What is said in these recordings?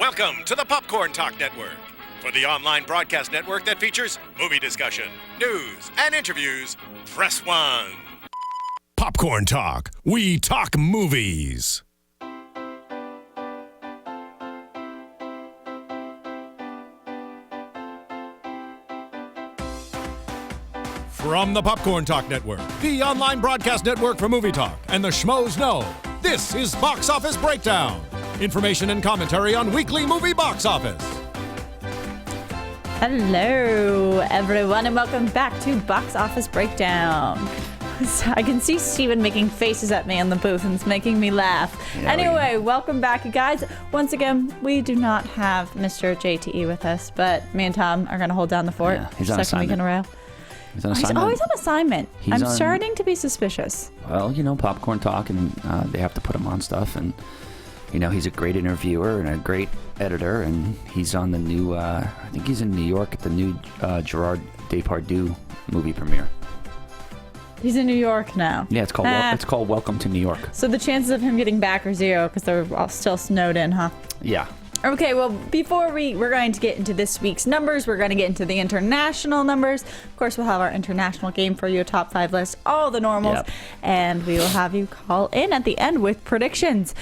Welcome to the Popcorn Talk Network, for the online broadcast network that features movie discussion, news, and interviews. Press 1. Popcorn Talk. We talk movies. From the Popcorn Talk Network, the online broadcast network for movie talk, and the Schmoes know, this is Box Office Breakdown. Information and commentary on weekly movie box office. Hello, everyone, and welcome back to Box Office Breakdown. I can see Steven making faces at me in the booth, and it's making me laugh. Yeah, anyway, welcome back, you guys. Once again, we do not have Mr. JTE with us, but me and Tom are going to hold down the fort. Yeah, he's on second week in a row. He's on assignment. He's always on assignment. I'm starting to be suspicious. Well, you know, Popcorn Talk, and they have to put him on stuff, and you know, he's a great interviewer and a great editor, and he's on the new, I think he's in New York at the new Gerard Depardieu movie premiere. He's in New York now. Yeah, it's called Welcome to New York. So the chances of him getting back are zero because they're all still snowed in, huh? Yeah. Okay, well, before we're going to get into this week's numbers, we're going to get into the international numbers. Of course, we'll have our international game for you, top 5 list, all the normals, yep. And we will have you call in at the end with predictions.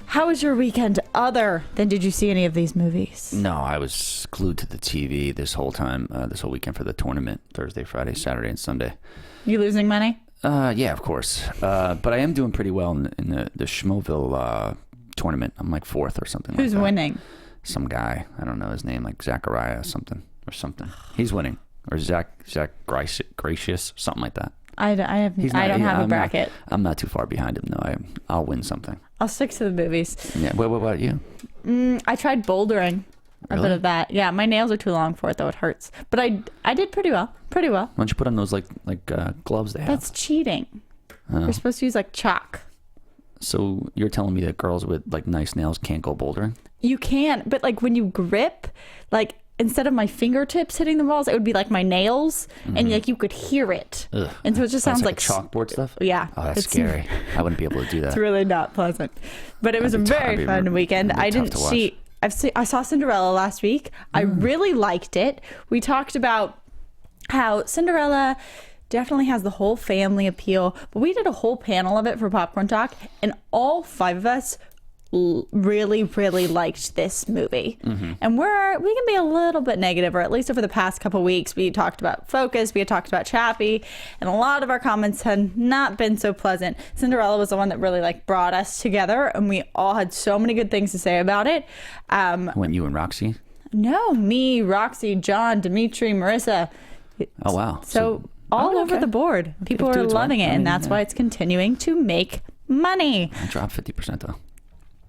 How was your weekend other than did you see any of these movies? No, I was glued to the TV this whole time, this whole weekend for the tournament, Thursday, Friday, Saturday, and Sunday. You losing money? Yeah, of course. But I am doing pretty well in the Schmoeville tournament. I'm like 4th or something. Who's winning? Some guy. I don't know his name, like Zachariah or something. He's winning. Or Zach Gracious, something like that. I don't have a bracket. I'm not too far behind him, though. I'll win something. I'll stick to the movies. Yeah. What about you? I tried bouldering. A bit of that. Yeah, my nails are too long for it, though. It hurts. But I did pretty well. Why don't you put on those like gloves they have? That's cheating. You're supposed to use like chalk. So you're telling me that girls with like nice nails can't go bouldering? You can, but like when you grip, like instead of my fingertips hitting the walls, it would be like my nails, and like you could hear it. Ugh. And so it just sounds like chalkboard stuff. Yeah. Oh, that's scary. I wouldn't be able to do that. It's really not pleasant. But it was a very fun weekend. I didn't see. I saw Cinderella last week. I really liked it. We talked about how Cinderella definitely has the whole family appeal, but we did a whole panel of it for Popcorn Talk, and all 5 of us really, really liked this movie. And we can be a little bit negative, or at least over the past couple weeks, we talked about Focus, we had talked about Chappie, and a lot of our comments had not been so pleasant. Cinderella was the one that really like brought us together, and we all had so many good things to say about it. When you and Roxy? No, me, Roxy, John, Dimitri, Marissa. Oh, wow. So all over the board. People are loving it, and that's why it's continuing to make money. I dropped 50%, though.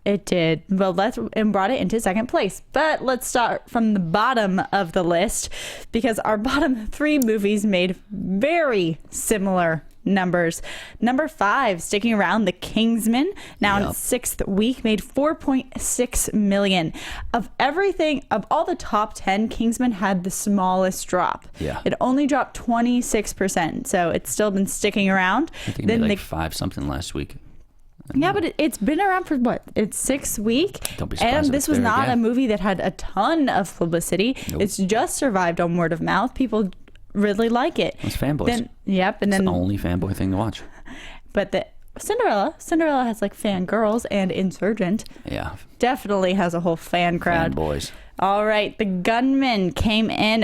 It did. Well, and brought it into 2nd place. But let's start from the bottom of the list, because our bottom 3 movies made very similar numbers. Number 5, sticking around, The Kingsman, now in its 6th week, made $4.6 million. Of all the top 10, Kingsman had the smallest drop. Yeah. It only dropped 26%, so it's still been sticking around. I think it made like 5 something last week. Yeah, but it's been around for what? It's 6 weeks. Don't be surprised. And this was not a movie that had a ton of publicity. Nope. It's just survived on word of mouth. People really like it. It's fanboys. Yep. And it's the only fanboy thing to watch. But Cinderella has like fangirls, and Insurgent definitely has a whole fan crowd. Fanboys. All right, The Gunman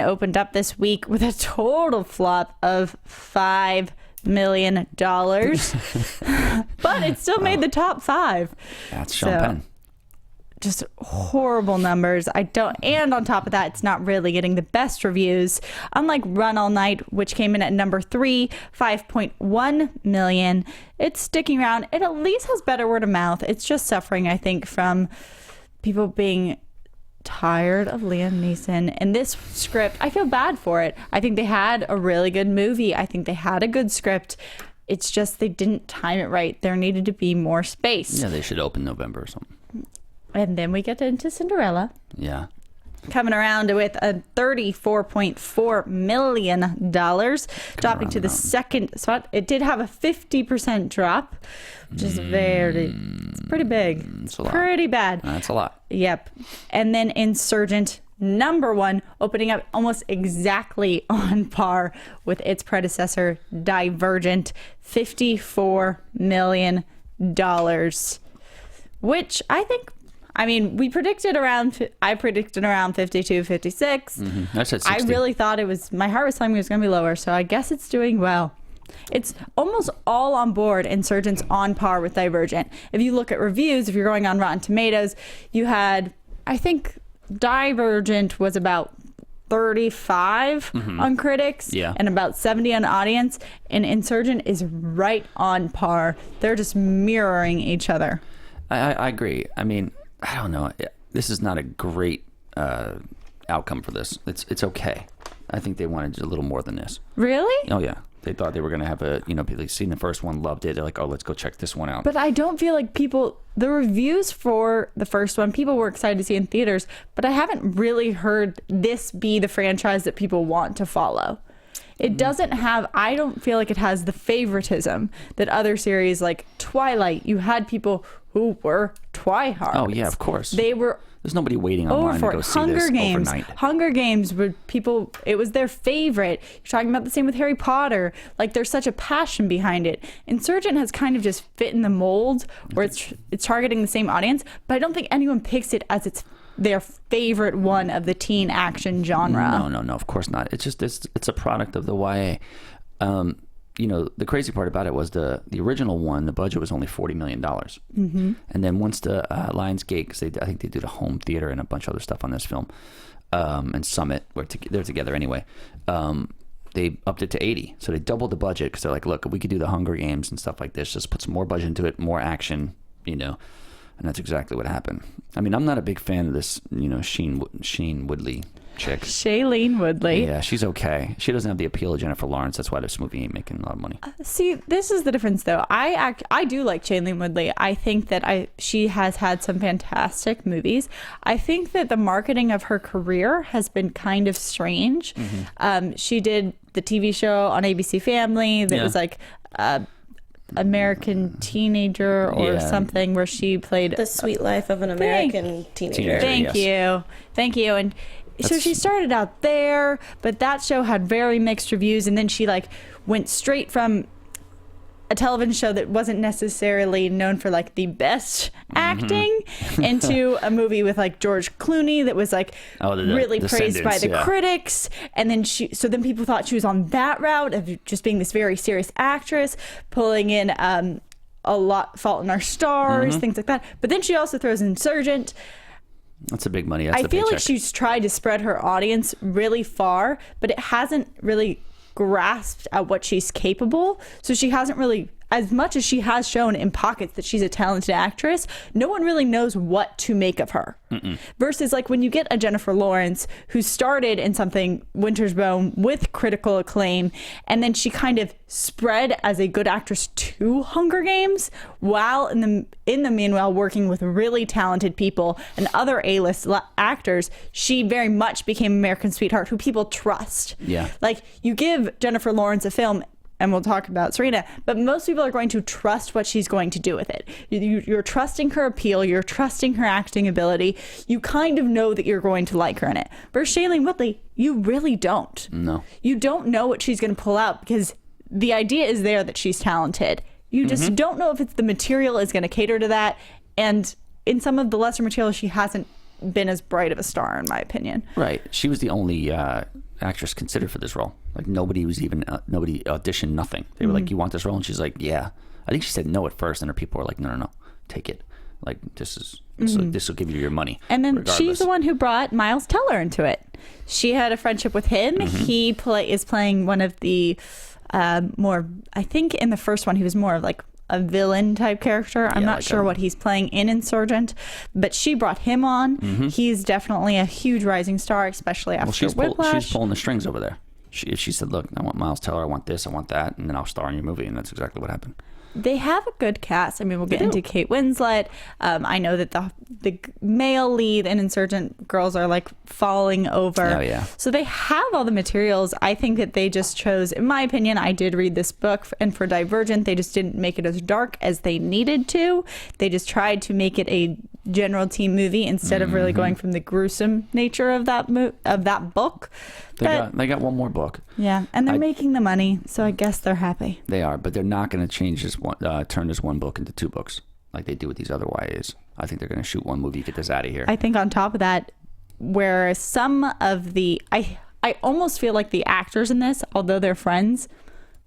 opened up this week with a total flop of $5 million, but it still made the top 5. That's Sean Penn. Just horrible numbers. And on top of that, it's not really getting the best reviews. Unlike Run All Night, which came in at number 3, $5.1 million. It's sticking around. It at least has better word of mouth. It's just suffering, I think, from people being tired of Liam Neeson. And this script, I feel bad for it. I think they had a really good movie. I think they had a good script. It's just they didn't time it right. There needed to be more space. Yeah, they should open November or something. And then we get into Cinderella. Yeah. coming around with a $34.4 million, dropping to the second spot. It did have a 50% drop, which is it's pretty big. It's pretty bad. That's a lot. Yep. And then Insurgent, number one, opening up almost exactly on par with its predecessor, Divergent, $54 million, which we predicted I predicted around 52, 56. I said 60. I really thought my heart was telling me it was going to be lower, so I guess it's doing well. It's almost all on board. Insurgent's on par with Divergent. If you look at reviews, if you're going on Rotten Tomatoes, you had, I think, Divergent was about 35 on critics and about 70 on audience, and Insurgent is right on par. They're just mirroring each other. I agree. I mean, I don't know. This is not a great outcome for this. It's okay. I think they wanted a little more than this. Really? Oh, yeah. They thought they were going to have people seen the first one, loved it. They're like, oh, let's go check this one out. But I don't feel like the reviews for the first one, people were excited to see in theaters, but I haven't really heard this be the franchise that people want to follow. It doesn't I don't feel like it has the favoritism that other series like Twilight, you had people who were Twihards. Oh, yeah, of course. There's nobody waiting online to go see this overnight. Hunger Games, were people, it was their favorite. You're talking about the same with Harry Potter. Like, there's such a passion behind it. Insurgent has kind of just fit in the mold where it's targeting the same audience, but I don't think anyone picks it as their favorite one of the teen action genre. No, of course not. It's just it's a product of the YA. The crazy part about it was the original one, the budget was only $40 million. And then once the Lionsgate, because I think they did a home theater and a bunch of other stuff on this film, and Summit, they're together anyway, they upped it to 80. So they doubled the budget because they're like, look, if we could do the Hunger Games and stuff like this, just put some more budget into it, more action, and that's exactly what happened. I mean, I'm not a big fan of this, Sheen Woodley chick. Shailene Woodley. Yeah, she's okay. She doesn't have the appeal of Jennifer Lawrence. That's why this movie ain't making a lot of money. See, this is the difference, though. I do like Shailene Woodley. I think that she has had some fantastic movies. I think that the marketing of her career has been kind of strange. She did the TV show on ABC Family that was like American Teenager or something, where she played The Sweet Life of an American Teenager. Thank you. And so she started out there, but that show had very mixed reviews, and then she went straight from a television show that wasn't necessarily known for the best acting into a movie with George Clooney that was really praised by the critics, and then then people thought she was on that route of just being this very serious actress, pulling in a lot Fault in Our Stars, things like that. But then she also throws Insurgent. That's a big money. I feel like she's tried to spread her audience really far, but it hasn't really grasped at what she's capable. So she hasn't really, as much as she has shown in pockets that she's a talented actress, no one really knows what to make of her. Versus when you get a Jennifer Lawrence who started in something, Winter's Bone, with critical acclaim, and then she kind of spread as a good actress to Hunger Games, while in the meanwhile working with really talented people and other A-list actors. She very much became American Sweetheart, who people trust. Yeah. You give Jennifer Lawrence a film, and we'll talk about Serena, but most people are going to trust what she's going to do with it. You're trusting her appeal, you're trusting her acting ability, you kind of know that you're going to like her in it. Versus Shailene Woodley, you really don't. No. You don't know what she's going to pull out, because the idea is there that she's talented. You just don't know if the material is going to cater to that, and in some of the lesser material, she hasn't been as bright of a star, in my opinion. Right. She was the only actress considered for this role. Nobody nobody auditioned, nothing. They were like, you want this role? And she's like, yeah. I think she said no at first, and her people were like, no, take it. This will give you your money. And then regardless. She's the one who brought Miles Teller into it. She had a friendship with him. He is playing one of the more, I think in the first one, he was more of a villain type character. I'm not sure what he's playing in Insurgent, but she brought him on. He's definitely a huge rising star, especially after Whiplash. She's pulling the strings over there. She said, look, I want Miles Teller, I want this, I want that, and then I'll star in your movie, and that's exactly what happened. they have a good cast. I mean, we'll get into Kate Winslet. I know that the male lead and Insurgent girls are like falling over. Oh, yeah. So they have all the materials. I think that they just chose, in my opinion, I did read this book, and for Divergent, they just didn't make it as dark as they needed to. They just tried to make it a general teen movie instead of really going from the gruesome nature of that book. They got one more book. Yeah, and they're making the money, so I guess they're happy. They are, but they're not going to change this one, turn this one book into 2 books like they do with these other YAs. I think they're going to shoot one movie, get this out of here. I think on top of that, where some of the I almost feel like the actors in this, although they're friends,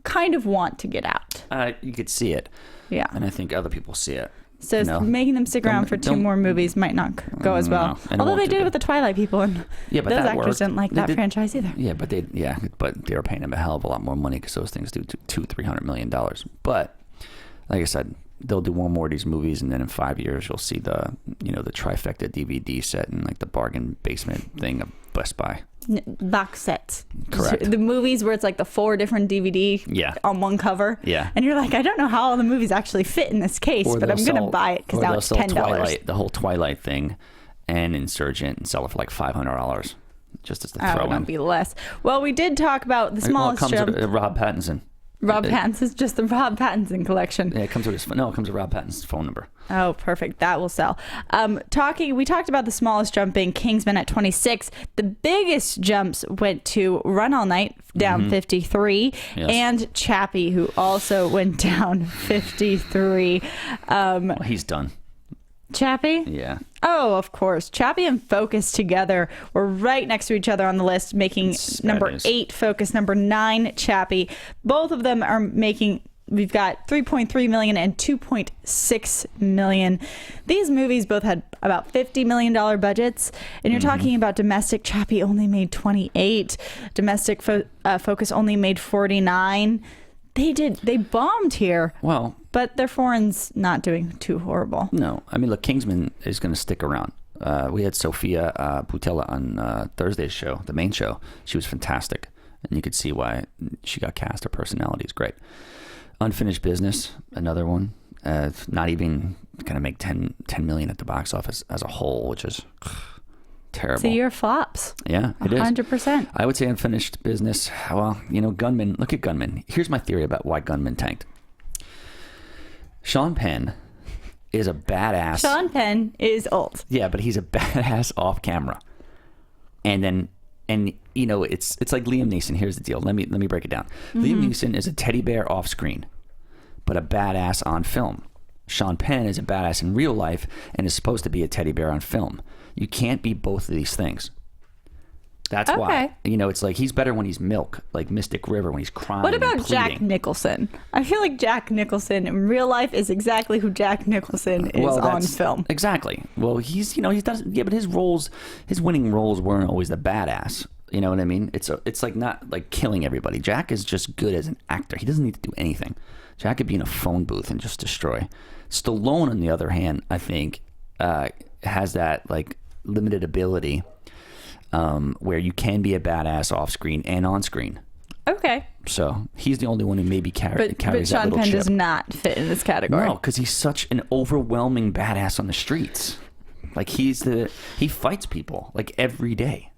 kind of want to get out. You could see it. Yeah. And I think other people see it. So making them stick around for 2 more movies might not go as well. Although they did it with the Twilight people, and those actors didn't like that franchise either. Yeah, but they were paying them a hell of a lot more money because those things do $200-300 million. But like I said, they'll do one more of these movies, and then in 5 years you'll see the trifecta DVD set in like the bargain basement thing of Best Buy. Box sets. Correct. The movies where it's like the 4 different DVD on one cover. Yeah. And you're like, I don't know how all the movies actually fit in this case, but I'm going to buy it because now it's $10. The whole Twilight thing and Insurgent and sell it for like $500 just as the throw in. It would be less. Well, we did talk about the smallest jump. Rob Pattinson. Rob Pattinson's just the Rob Pattinson collection. Yeah, it comes with Rob Pattinson's phone number. Oh, perfect. That will sell. We talked about the smallest jump being Kingsman at 26. The biggest jumps went to Run All Night, down 53, and Chappie, who also went down 53. He's done. Chappie? Yeah. Oh, of course. Chappie and Focus together were right next to each other on the list, making number 8 Focus, number 9 Chappie. Both of them are making, we've got 3.3 million and 2.6 million. These movies both had about $50 million budgets, and you're talking about domestic. Chappie only made 28. Domestic Focus only made 49. They bombed here. Well, but their foreign's not doing too horrible. No. I mean, look, Kingsman is going to stick around. We had Sophia Boutella on Thursday's show, the main show. She was fantastic, and you could see why she got cast. Her personality is great. Unfinished Business, another one. Not even going to make 10 million at the box office as a whole, which is terrible. It's a year of flops. Yeah, it 100%. I would say Unfinished Business. Well, Gunman. Look at Gunman. Here's my theory about why Gunman tanked. Sean Penn is a badass. Sean Penn is old. Yeah, but he's a badass off camera. And it's like Liam Neeson. Here's the deal. Let me break it down. Liam Neeson is a teddy bear off screen, but a badass on film. Sean Penn is a badass in real life and is supposed to be a teddy bear on film. You can't be both of these things. That's why. It's like he's better when he's Milk, like Mystic River, when he's crying. What about Jack Nicholson? I feel like Jack Nicholson in real life is exactly who Jack Nicholson is on film. Exactly. Well, but his winning roles weren't always the badass. You know what I mean? It's like not like killing everybody. Jack is just good as an actor. He doesn't need to do anything. Jack could be in a phone booth and just destroy. Stallone, on the other hand, I think has that like limited ability. Where you can be a badass off screen and on screen. Okay. So he's the only one who maybe carries that little chip. But Sean Penn does not fit in this category. No, because he's such an overwhelming badass on the streets. Like he fights people like every day.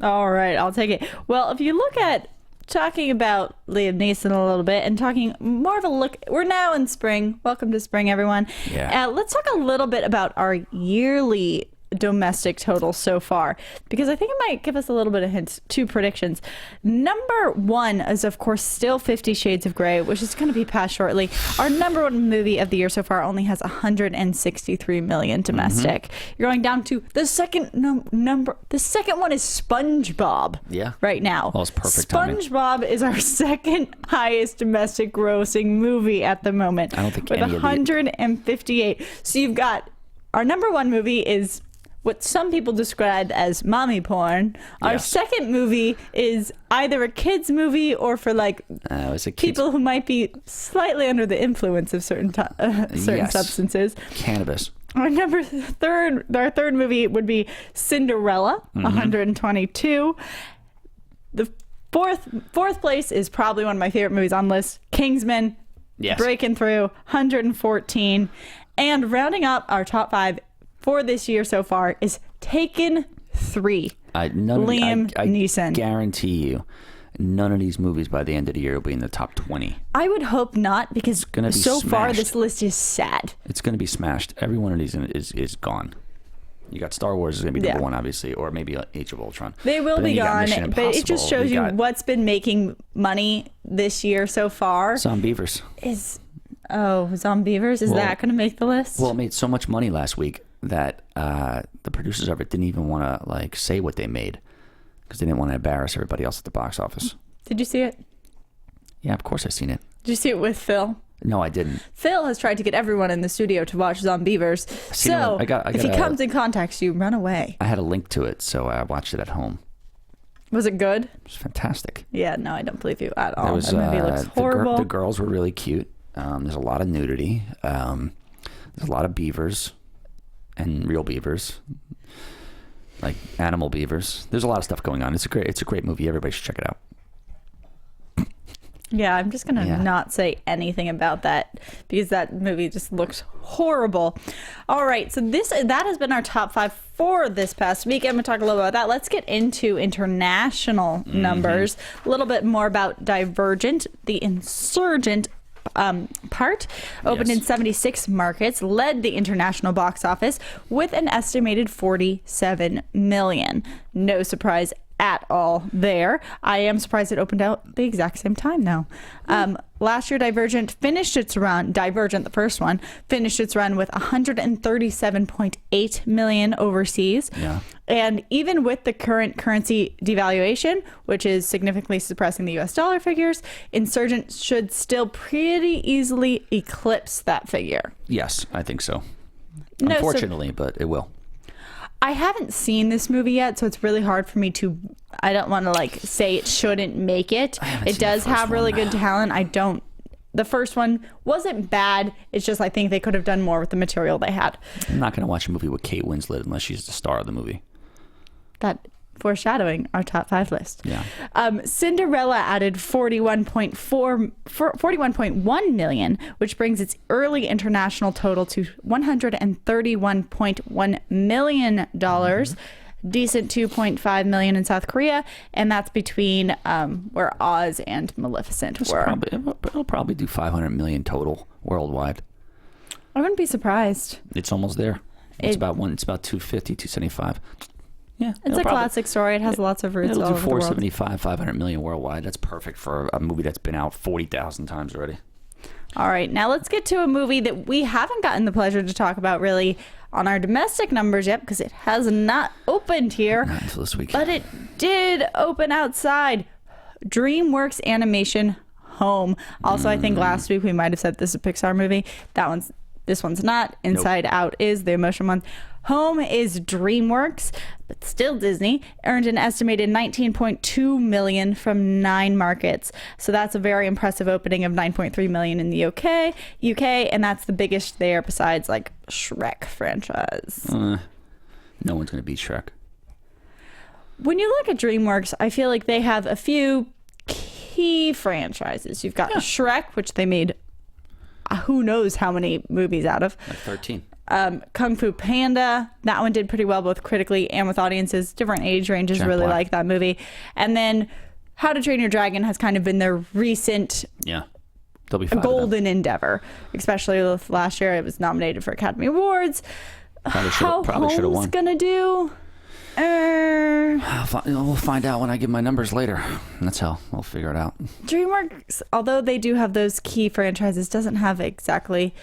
All right, I'll take it. Well, if you look at talking about Liam Neeson a little bit and talking more of a look, we're now in spring. Welcome to spring, everyone. Yeah. Let's talk a little bit about our yearly domestic total so far, because I think it might give us a little bit of hints. 2 predictions. Number 1 is, of course, still 50 Shades of Grey, which is going to be passed shortly. Our number 1 movie of the year so far only has 163 million domestic. You're going down to the second number. The second one is SpongeBob. Yeah. Right now. Well, it's perfect timing. SpongeBob is our second highest domestic grossing movie at the moment. I don't think with 158. So you've got our number 1 movie is what some people describe as mommy porn. Our second movie is either a kid's movie or for like people who might be slightly under the influence of certain substances. Cannabis. Our third movie would be Cinderella, 122. The fourth place is probably one of my favorite movies on the list, Kingsman, breaking through 114. And rounding up our top 5 for this year so far is Taken 3. Liam Neeson. I guarantee you, none of these movies by the end of the year will be in the top 20. I would hope not, because so far this list is sad. It's going to be smashed. Every one of these is gone. You got Star Wars is going to be number 1, obviously, or maybe Age of Ultron. They will be gone, but it just shows you what's been making money this year so far. Zombievers. Zombievers? Is that going to make the list? Well, it made so much money last week that the producers of it didn't even want to say what they made, because they didn't want to embarrass everybody else at the box office. Did you see it? Yeah, of course I've seen it. Did you see it with Phil? No, I didn't. Phil has tried to get everyone in the studio to watch Zombievers. So if he comes and contacts you, run away. I had a link to it, so I watched it at home. Was it good? It was fantastic. Yeah, no, I don't believe you at all. That movie looks horrible. The girls were really cute. There's a lot of nudity. There's a lot of beavers and real beavers, like animal beavers. There's a lot of stuff going on. It's a great movie. Everybody should check it out. Yeah, I'm just gonna not say anything about that, because that movie just looks horrible. All right, so that has been our top 5 for this past week. I'm gonna talk a little about that. Let's get into international numbers. A little bit more about Divergent, the insurgent part. Opened in 76 markets, led the international box office with an estimated 47 million. No surprise at all there. I am surprised it opened out the exact same time though. Last year, Divergent, the first one, finished its run with 137.8 million overseas. Yeah. And even with the current currency devaluation, which is significantly suppressing the US dollar figures, Insurgent should still pretty easily eclipse that figure. Yes, I think so. Unfortunately, but it will. I haven't seen this movie yet, so it's really hard for me to... I don't want to say it shouldn't make it. It does have really good talent. The first one wasn't bad. It's just I think they could have done more with the material they had. I'm not going to watch a movie with Kate Winslet unless she's the star of the movie. That foreshadowing our top 5 list. Yeah. Cinderella added 41.1 million, which brings its early international total to $131.1 million. Decent 2.5 million in South Korea, and that's between where Oz and Maleficent were. It'll probably do 500 million total worldwide. I wouldn't be surprised. It's almost there. It's about 250, 275. Yeah, it's a classic story. It has lots of roots all over the world. It'll do 475, 500 million worldwide. That's perfect for a movie that's been out 40,000 times already. All right, now let's get to a movie that we haven't gotten the pleasure to talk about really on our domestic numbers yet, because it has not opened here. Not until this week. But it did open outside. DreamWorks animation Home. Also, I think last week we might have said this is a Pixar movie. This one's not. Inside Out is the emotion one. Home is DreamWorks, but still Disney. Earned an estimated 19.2 million from 9 markets. So that's a very impressive opening of 9.3 million in the UK, and that's the biggest there besides Shrek franchise. No one's going to beat Shrek. When you look at DreamWorks, I feel like they have a few key franchises. You've got Shrek, which they made who knows how many movies out of. 13. Kung Fu Panda, that one did pretty well both critically and with audiences. Different age ranges really like that movie. And then How to Train Your Dragon has kind of been their recent They'll be golden endeavor, especially with last year. It was nominated for Academy Awards. How Home's gonna do? We'll find out when I give my numbers later. That's how we'll figure it out. DreamWorks, although they do have those key franchises, doesn't have exactly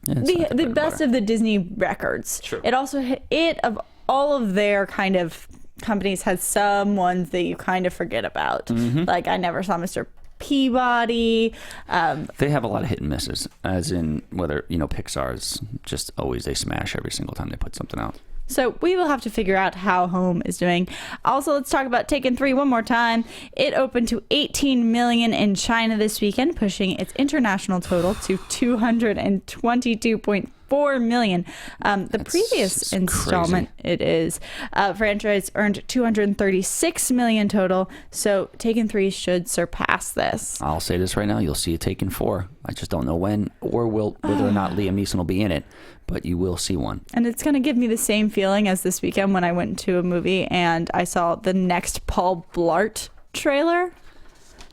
the best of the Disney records. Sure. It also of all of their kind of companies has some ones that you kind of forget about. Like I never saw Mr. Peabody. They have a lot of hit and misses, as in whether Pixar's just always they smash every single time they put something out. So we will have to figure out how Home is doing. Also, let's talk about Taken 3 one more time. It opened to 18 million in China this weekend, pushing its international total to 222.3 $4 million. The previous installment, it is, franchise earned $236 million total. So Taken 3 should surpass this. I'll say this right now: you'll see a Taken 4. I just don't know when or whether or not Liam Neeson will be in it, but you will see one. And it's going to give me the same feeling as this weekend when I went to a movie and I saw the next Paul Blart trailer.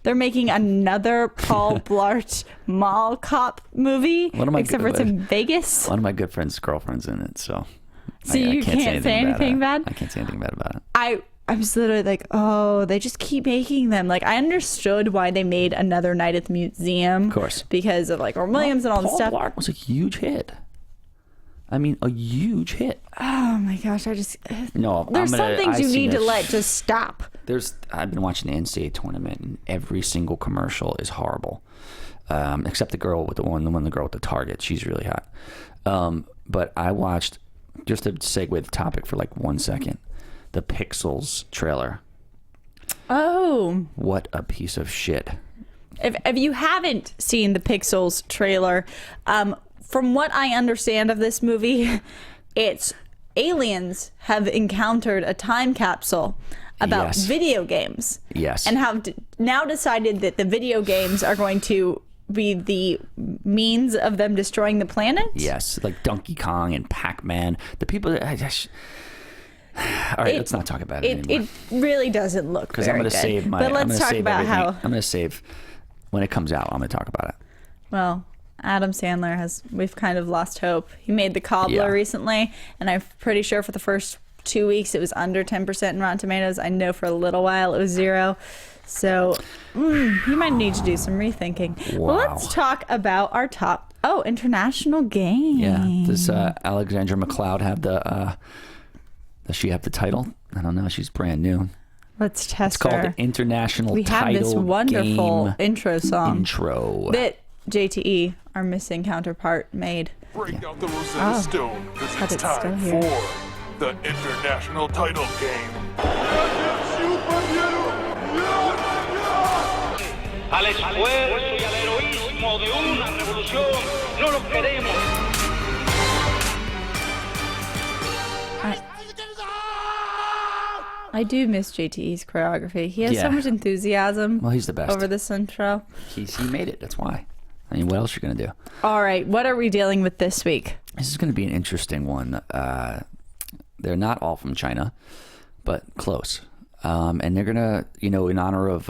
They're making another Paul Blart mall cop movie, except for it's in Vegas. One of my good friend's girlfriend's in it, so you can't say anything bad? I can't say anything bad about it. I was literally like, oh, they just keep making them. Like, I understood why they made another Night at the Museum. Of course. Because of, like, Robin Williams and all this stuff. Paul Blart was a huge hit. I mean, a huge hit. Oh, my gosh. There's some things you need to let just stop. I've been watching the NCAA tournament, and every single commercial is horrible, except the girl with the girl with the target. She's really hot. But I watched, just to segue the topic for like 1 second, the Pixels trailer. Oh, what a piece of shit! If you haven't seen the Pixels trailer, from what I understand of this movie, it's aliens have encountered a time capsule about video games. Yes. And have now decided that the video games are going to be the means of them destroying the planet. Yes, like Donkey Kong and Pac-Man. The people that... All right, let's not talk about it anymore. It really doesn't look very good. Save my... But let's talk about how... I'm going to save... When it comes out, I'm going to talk about it. Well... Adam Sandler we've kind of lost hope. He made The Cobbler recently, and I'm pretty sure for the first 2 weeks it was under 10% in Rotten Tomatoes. I know for a little while it was 0. So he might need to do some rethinking. Wow. Well, let's talk about our top international game. Yeah. Does Alexandra McLeod have does she have the title? I don't know. She's brand new. Let's test her. It's called the International We Title have this wonderful Game intro song. Intro. That JTE, our missing counterpart, made. Break out the Rosetta Stone, because it's time for the International Title Game. Al esfuerzo y al heroísmo de una revolución, no lo queremos. I do miss JTE's choreography. He has so much enthusiasm. Well, he's the best. Over this intro. He made it. That's why. I mean, what else are you going to do? All right. What are we dealing with this week? This is going to be an interesting one. They're not all from China, but close. And they're going to, in honor of,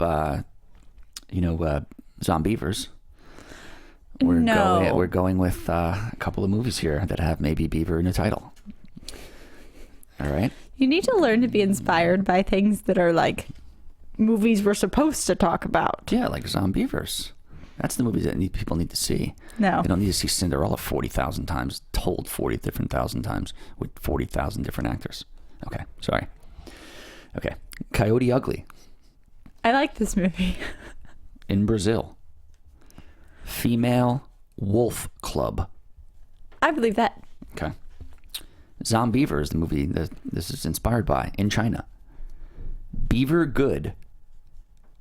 Zombievers. We're going with a couple of movies here that have maybe beaver in the title. All right. You need to learn to be inspired by things that are like movies we're supposed to talk about. Yeah, like Zombievers. That's the movies that people need to see. No. They don't need to see Cinderella 40,000 times, told 40,000 times with 40,000 different actors. Okay, sorry. Okay, Coyote Ugly. I like this movie. In Brazil. Female Wolf Club. I believe that. Okay. Zombievers, the movie that this is inspired by, in China. Beaver Good.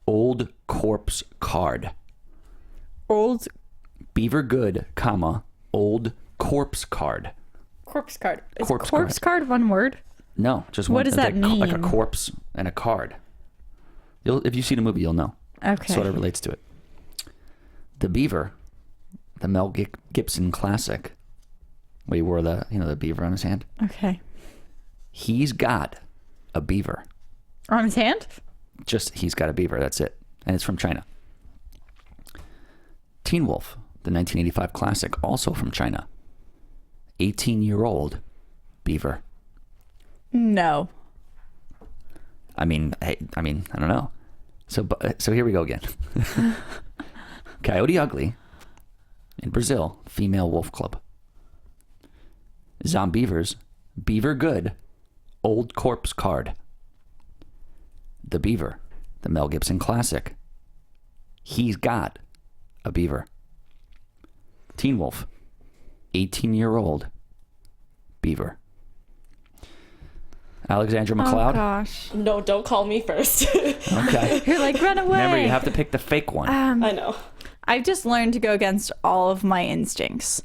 Old Corpse Card. Old Beaver Good, old corpse card. Corpse card. Is corpse card one word? No, just one. What does that mean? Like a corpse and a card. If you see the movie, you'll know. Okay. Sort of relates to it. The Beaver, the Mel Gibson classic, where he wore the beaver on his hand. Okay. He's got a beaver. On his hand? Just he's got a beaver. That's it, and it's from China. Teen Wolf, the 1985 classic, also from China. 18-year-old beaver. No. I mean, I don't know. So here we go again. Coyote Ugly, in Brazil, Female Wolf Club. Zombievers, Beaver Good, Old Corpse Card. The Beaver, the Mel Gibson classic. He's got a beaver. Teen Wolf, 18-year-old beaver. Alexandra McLeod? Oh, gosh. No, don't call me first. Okay. You're like, run away. Remember, you have to pick the fake one. I know. I've just learned to go against all of my instincts.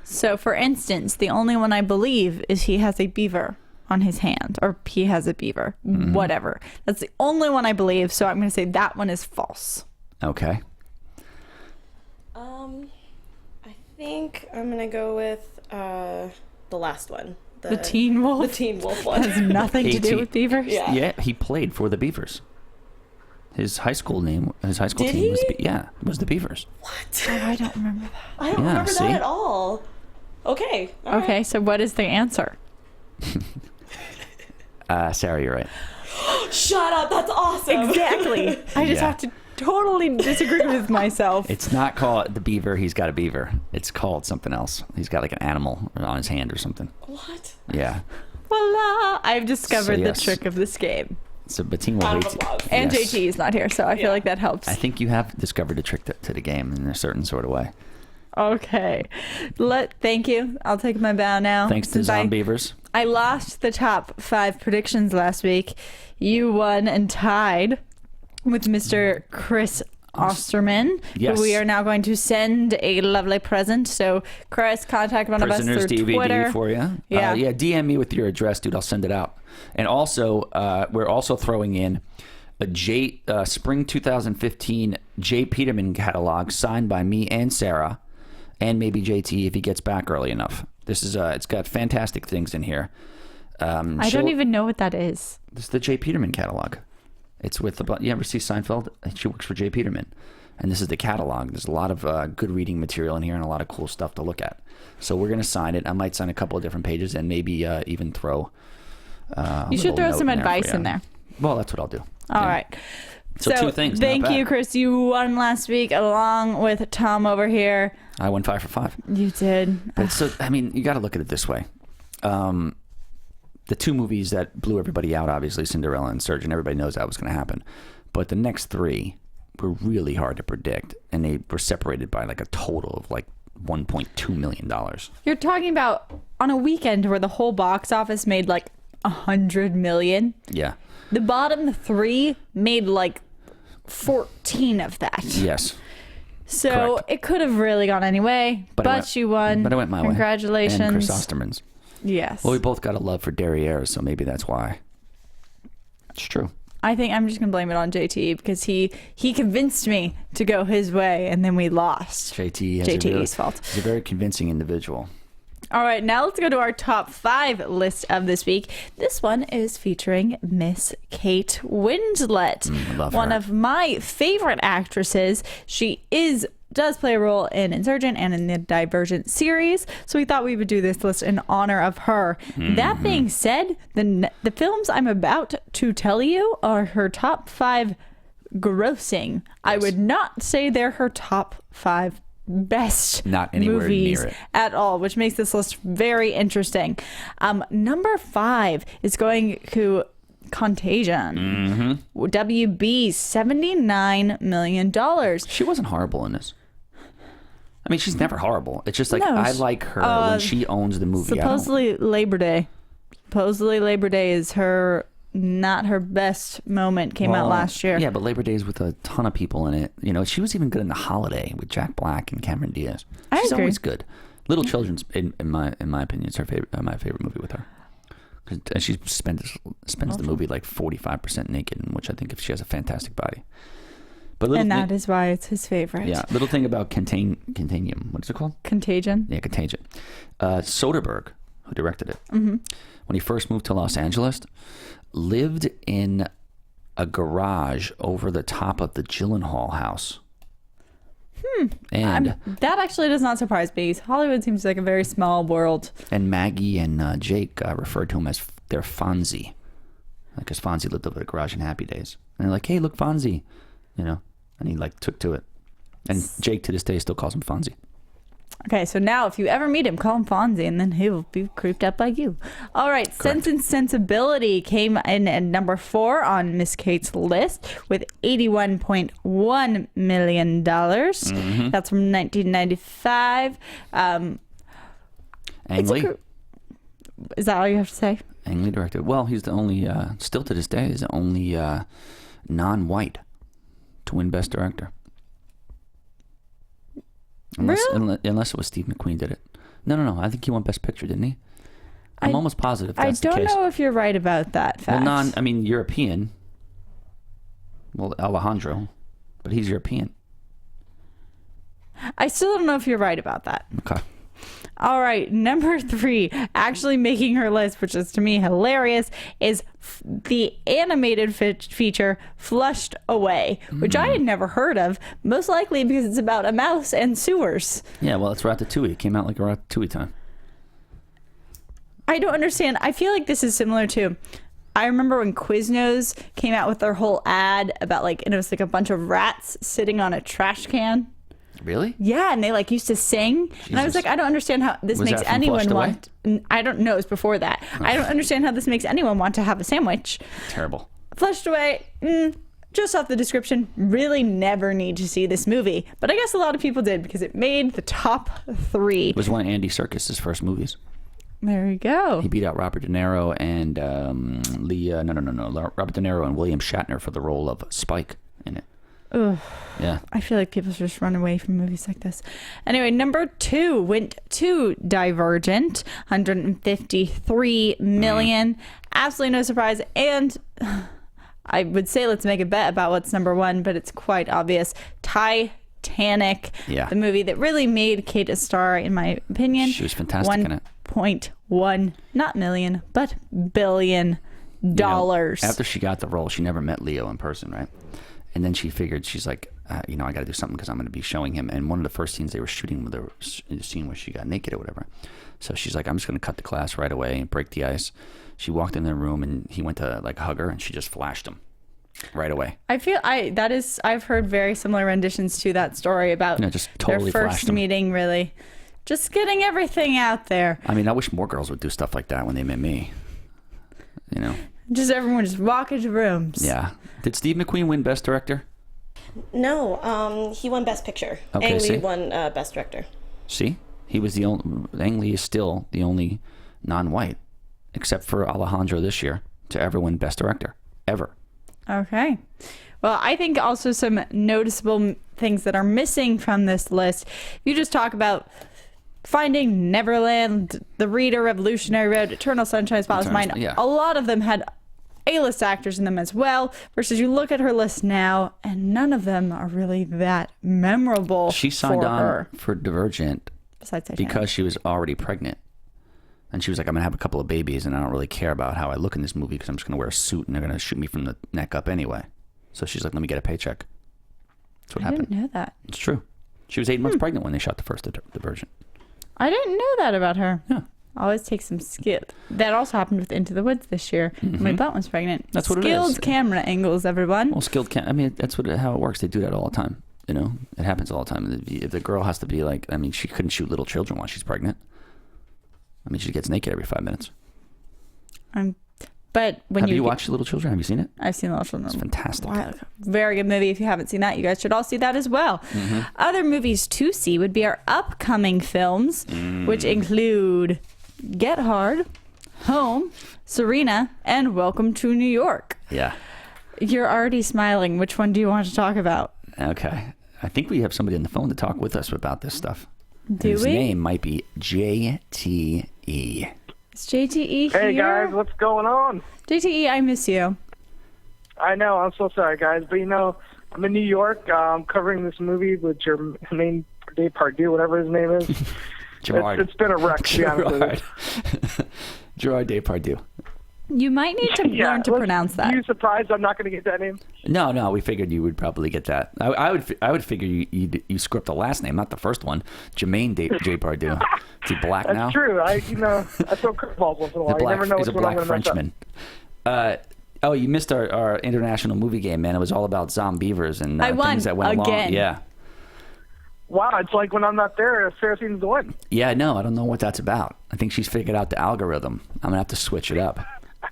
So, for instance, the only one I believe is he has a beaver on his hand, or he has a beaver, whatever. That's the only one I believe, so I'm going to say that one is false. Okay. I think I'm going to go with the last one. The Teen Wolf? The Teen Wolf one. Has nothing to do with beavers? Yeah, he played for the Beavers. His high school team was the Beavers. What? Oh, I don't remember that. I don't remember that at all. Okay. Okay, so what is the answer? Sarah, you're right. Shut up. That's awesome. Exactly. I just have to totally disagree with myself. It's not called the beaver. He's got a beaver. It's called something else. He's got like an animal on his hand or something. What? Yeah. Voila! I've discovered So, yes. the trick of this game. So Teen Wolf hates you. And Yes. JT is not here, so I feel like that helps. I think you have discovered a trick to the game in a certain sort of way. Okay. Thank you. I'll take my bow now. Thanks to Since Zombievers. I lost the top 5 predictions last week. You won and tied with Mr. Chris Osterman, Yes. who we are now going to send a lovely present. So, Chris, contact one Prisoners of us through DVD Twitter. for you. Yeah. DM me with your address, dude. I'll send it out. And also, we're also throwing in a spring 2015 J. Peterman catalog signed by me and Sarah, and maybe JT if he gets back early enough. This is it's got fantastic things in here. I don't even know what that is. This is the J. Peterman catalog. It's with you ever see Seinfeld? She works for J. Peterman, and this is the catalog. There's a lot of good reading material in here and a lot of cool stuff to look at. So we're gonna sign it. I might sign a couple of different pages and maybe even throw. You should throw some advice in there. Well, that's what I'll do. All right. So 2 things. Thank not bad. you, Chris. You won last week along with Tom over here. I won 5 for 5. You did. But so I mean, you got to look at it this way. The 2 movies that blew everybody out, obviously, Cinderella and Surgeon, everybody knows that was going to happen. But the next 3 were really hard to predict, and they were separated by like a total of like $1.2 million. You're talking about on a weekend where the whole box office made like $100 million. Yeah. The bottom 3 made like 14 of that. Yes. So Correct. it could have really gone any way, but you won. But it went my way. Congratulations. And Chris Osterman's. Yes. Well, we both got a love for derrieres, so maybe that's why. It's true. I think I'm just going to blame it on JT because he convinced me to go his way, and then we lost. JT's fault. He's a very convincing individual. All right, now let's go to our top 5 list of this week. This one is featuring Miss Kate Winslet, love one her. of my favorite actresses. She does play a role in Insurgent and in the Divergent series, so we thought we would do this list in honor of her. That being said, the films I'm about to tell you are her top 5 grossing. Yes. I would not say they're her top 5 best not anywhere movies near it at all, which makes this list very interesting. Number 5 is going to Contagion. WB, $79 million. She wasn't horrible in this. I mean, she's never horrible. It's just like, No, I like her when she owns the movie. Supposedly Labor Day is not her best moment. Came out last year. Yeah, but Labor Day is with a ton of people in it. You know, she was even good in The Holiday with Jack Black and Cameron Diaz. She's agree. always good. Little Children's, in my opinion, is her my favorite movie with her. She spends the movie like 45% naked, which I think she has a fantastic body. But that is why it's his favorite. Yeah, little thing about Contagion. What is it called? Contagion. Yeah, Contagion. Soderbergh, who directed it, when he first moved to Los Angeles, lived in a garage over the top of the Gyllenhaal house. And that actually does not surprise me. Hollywood seems like a very small world. And Maggie and Jake referred to him as their Fonzie. Because Fonzie lived over the garage in Happy Days. And they're like, hey, look, Fonzie. You know, and he like took to it. And Jake to this day still calls him Fonzie. Okay, so now if you ever meet him, call him Fonzie, and then he'll be creeped up by you. All right, Correct. Sense and Sensibility came in at number 4 on Miss Kate's list with $81.1 million. That's from 1995. Ang Lee. Is that all you have to say? Ang Lee directed. Well, he's the only, still to this day, he's the only non-white to win Best Director. Unless it was Steve McQueen did it. No. I think he won Best Picture, didn't he? I'm almost positive that's the case. I don't know if you're right about that fact. Well, European. Well, Alejandro, but he's European. I still don't know if you're right about that. Okay. All right, number 3, actually making her list, which is to me hilarious, is the animated feature Flushed Away, which I had never heard of, most likely because it's about a mouse and sewers. Yeah, well, it's Ratatouille. It came out like a Ratatouille time. I don't understand. I feel like this is similar to, I remember when Quiznos came out with their whole ad about and it was like a bunch of rats sitting on a trash can. Really? Yeah, and they used to sing. Jesus. And I was like, I don't understand how this makes anyone want. I don't know. It was before that. Oh. I don't understand how this makes anyone want to have a sandwich. Terrible. Flushed Away. Just off the description, really never need to see this movie. But I guess a lot of people did because it made the top 3. It was one of Andy Serkis' first movies. There you go. He beat out Robert De Niro and Robert De Niro and William Shatner for the role of Spike in it. Ugh. Yeah. I feel like people should just run away from movies like this. Anyway, number 2 went to Divergent, 153 million. Absolutely no surprise. And I would say let's make a bet about what's number 1, but it's quite obvious. Titanic, the movie that really made Kate a star, in my opinion. She was fantastic in it. $1.1, not million, but billion dollars. After she got the role, she never met Leo in person, right? And then she figured, she's like, I got to do something because I'm going to be showing him. And one of the first scenes they were shooting, the scene where she got naked or whatever. So she's like, I'm just going to cut the class right away and break the ice. She walked in the room and he went to hug her and she just flashed him right away. I've heard very similar renditions to that story about just totally their first meeting, really. Just getting everything out there. I mean, I wish more girls would do stuff like that when they met me. Just everyone just walk into rooms. Yeah. Did Steve McQueen win Best Director? No, he won Best Picture. Okay, Ang Lee won Best Director. See? He was the only... Ang Lee is still the only non-white, except for Alejandro this year, to ever win Best Director. Ever. Okay. Well, I think also some noticeable things that are missing from this list. You just talk about Finding Neverland, The Reader, Revolutionary Road, Eternal Sunshine, Spotless Mind. Yeah. A lot of them had A-list actors in them as well, versus you look at her list now, and none of them are really that memorable. She signed on her. for Divergent because she was already pregnant. And she was like, I'm going to have a couple of babies, and I don't really care about how I look in this movie because I'm just going to wear a suit, and they're going to shoot me from the neck up anyway. So she's like, let me get a paycheck. That's what happened. I didn't know that. It's true. She was 8 months pregnant when they shot the first Divergent. I didn't know that about her. Yeah. Always takes some skill. That also happened with Into the Woods this year. My butt was pregnant. That's what it is. Skilled camera angles, everyone. Well, that's how it works. They do that all the time. It happens all the time. If the girl has to be she couldn't shoot little children while she's pregnant. She gets naked every 5 minutes. But when have you watched Little Children? Have you seen it? I've seen Little Children. It's fantastic. Wow. Very good movie. If you haven't seen that, you guys should all see that as well. Other movies to see would be our upcoming films, which include Get Hard, Home, Serena, and Welcome to New York. Yeah. You're already smiling. Which one do you want to talk about? Okay. I think we have somebody on the phone to talk with us about this stuff. His name might be JTE. Is JTE here? Hey guys, what's going on? JTE, I miss you. I know, I'm so sorry guys, but I'm in New York, covering this movie with Jermaine Depardieu, whatever his name is. Gerard. It's been a wreck, to be honest with you. Gerard Depardieu. You might need to learn to pronounce that. Are you surprised I'm not going to get that name? No, we figured you would probably get that. I would figure you script the last name, not the first one. Jermaine Depardieu. Is he black now? That's true. I throw curveballs once in a while. You never know he's a black Frenchman. You missed our international movie game, man. It was all about zombievers and things that went again. along. Yeah. Wow, it's like when I'm not there, Sarah seems to win. Yeah, no, I don't know what that's about. I think she's figured out the algorithm. I'm going to have to switch it up.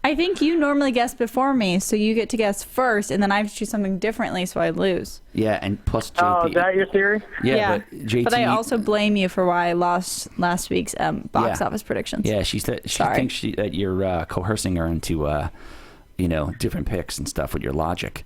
I think you normally guess before me, so you get to guess first, and then I have to choose something differently, so I lose. Yeah, and plus JP. Oh, is that your theory? Yeah. But JT. But I also blame you for why I lost last week's box office predictions. Yeah, she thinks that you're coercing her into, different picks and stuff with your logic.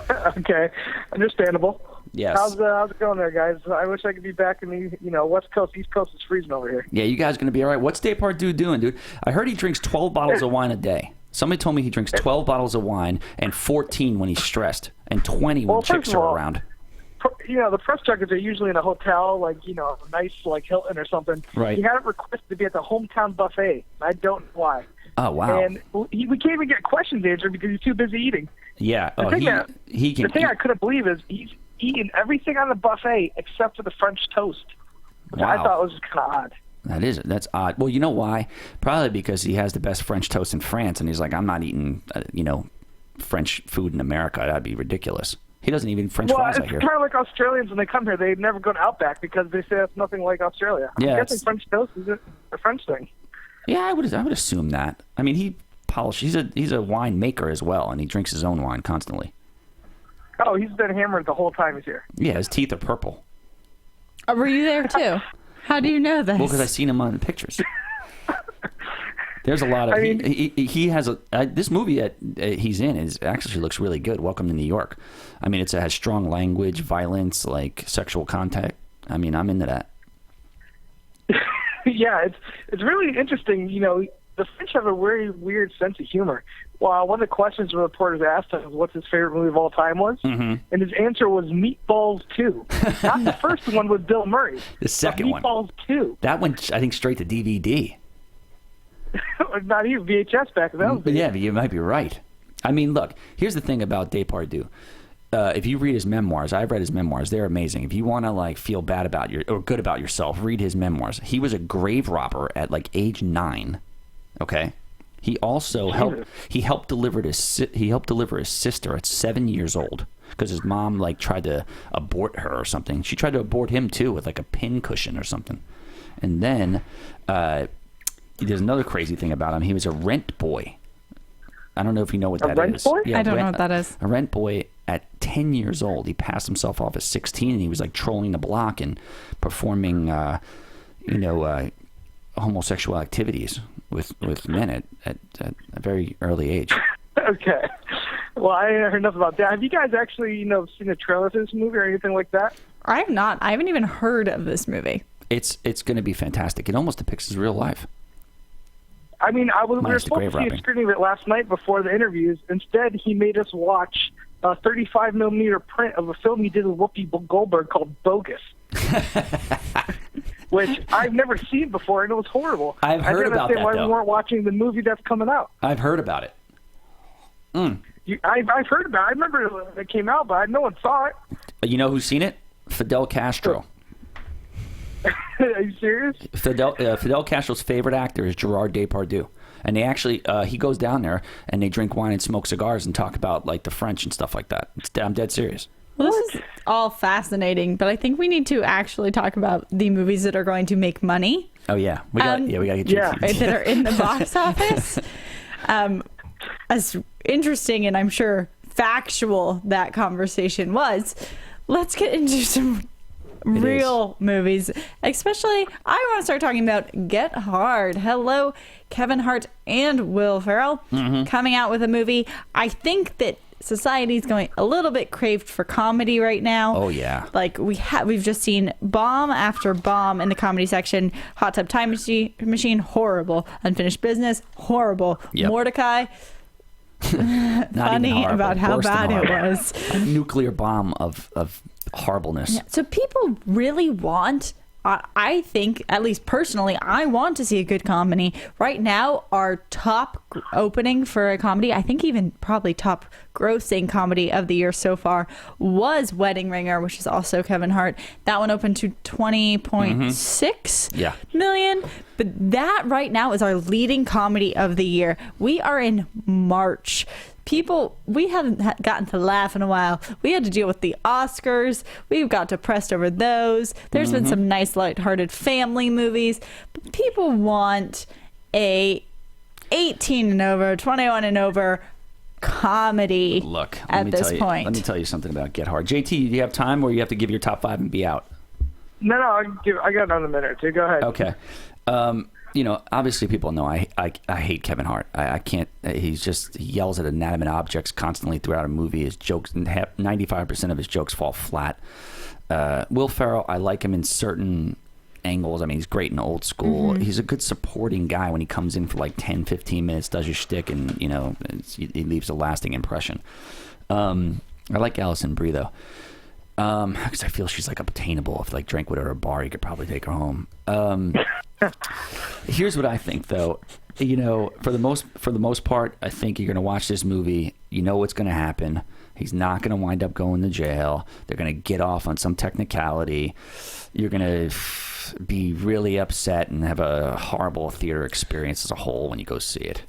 Okay, understandable. Yes. How's it going there, guys? I wish I could be back in the West Coast. East Coast is freezing over here. Yeah, you guys going to be all right. What's Depardieu doing, dude? I heard he drinks 12 bottles of wine a day. Somebody told me he drinks 12 bottles of wine and 14 when he's stressed and 20 when chicks are around. The press junkets are usually in a hotel, like, a nice, like, Hilton or something. Right. He had it requested to be at the hometown buffet. I don't know why. Oh, wow. And we can't even get questions answered because he's too busy eating. Yeah. The thing I couldn't believe is he's eating everything on the buffet except for the French toast, which I thought was kind of odd. That's odd. Well, you know why? Probably because he has the best French toast in France, and he's like, I'm not eating, French food in America. That'd be ridiculous. He doesn't even French fries, I hear. It's kind of like Australians when they come here. They never go to Outback because they say that's nothing like Australia. Yeah, I'm guessing French toast is a French thing. Yeah, I would assume that. I mean, he's a wine maker as well, and he drinks his own wine constantly. Oh, he's been hammered the whole time he's here. Yeah, his teeth are purple. Were you there too? How do you know this? Well, because I've seen him on the pictures. There's a lot of. He has this movie that he's in actually looks really good. Welcome to New York. I mean, it has strong language, violence, like sexual contact. I mean, I'm into that. Yeah, it's really interesting. The French have a very weird sense of humor. Well, one of the questions the reporters asked him was what's his favorite movie of all time was, and his answer was Meatballs 2. Not the first one with Bill Murray. The second one. Meatballs 2. That went, I think, straight to DVD. Not even VHS back then. Yeah, but you might be right. I mean, look, here's the thing about Depardieu. If you read his memoirs, I've read his memoirs. They're amazing. If you want to feel bad about or good about yourself, read his memoirs. He was a grave robber at age 9. Okay. He also helped deliver his sister at 7 years old because his mom tried to abort her or something. She tried to abort him too with a pin cushion or something. And then there's another crazy thing about him. He was a rent boy. I don't know if you know what that is. A rent boy? Yeah, I don't know what that is. A rent boy at 10 years old. He passed himself off at 16, and he was trolling the block and performing, homosexual activities with men at a very early age. Okay. Well, I ain't heard enough about that. Have you guys actually, seen a trailer for this movie or anything like that? I have not. I haven't even heard of this movie. It's going to be fantastic. It almost depicts his real life. I mean, we were supposed to see a screening of it last night before the interviews. Instead, he made us watch a 35mm print of a film he did with Whoopi Goldberg called Bogus, which I've never seen before, and it was horrible. I've heard about that, why we weren't watching the movie that's coming out. I've heard about it. I've heard about it. I remember when it came out, but no one saw it. You know who's seen it? Fidel Castro. Are you serious? Fidel Castro's favorite actor is Gerard Depardieu, and they actually he goes down there and they drink wine and smoke cigars and talk about the French and stuff like that. I'm dead serious. Well, this is all fascinating, but I think we need to actually talk about the movies that are going to make money. Oh yeah, we got to get you. That are in the box office. As interesting and I'm sure factual that conversation was, let's get into some real movies. Especially, I want to start talking about Get Hard. Hello, Kevin Hart and Will Ferrell coming out with a movie. I think that society's going a little bit craved for comedy right now. Oh yeah. We've just seen bomb after bomb in the comedy section. Hot Tub Time Machine, horrible. Unfinished Business, horrible. Yep. Mordecai, funny about how bad it was. A nuclear bomb of horribleness. Yeah. So people really want, I think, at least personally, I want to see a good comedy. Right now, our top opening for a comedy, I think even probably top grossing comedy of the year so far, was Wedding Ringer, which is also Kevin Hart. That one opened to 20.6 million. But that right now is our leading comedy of the year. We are in March. People, we haven't gotten to laugh in a while. We had to deal with the Oscars. We've got depressed over those. There's been some nice lighthearted family movies. But people want a 18 and over, 21 and over comedy. Look, at this point. Let me tell you something about Get Hard. JT, do you have time or you have to give your top 5 and be out? No, I got another minute or two. Go ahead. Okay. obviously people know I hate Kevin Hart. I can't. He yells at inanimate objects constantly throughout a movie. His jokes, 95% of his jokes fall flat. Will Ferrell, I like him in certain angles. I mean, he's great in Old School. Mm-hmm. He's a good supporting guy when he comes in for like 10, 15 minutes, does his shtick, and he leaves a lasting impression. I like Alison Brie though. Because I feel she's like obtainable. If like drank with her at a bar, you could probably take her home. Here's what I think, though. For the most part, I think you're gonna watch this movie. You know what's gonna happen. He's not gonna wind up going to jail. They're gonna get off on some technicality. You're gonna be really upset and have a horrible theater experience as a whole when you go see it.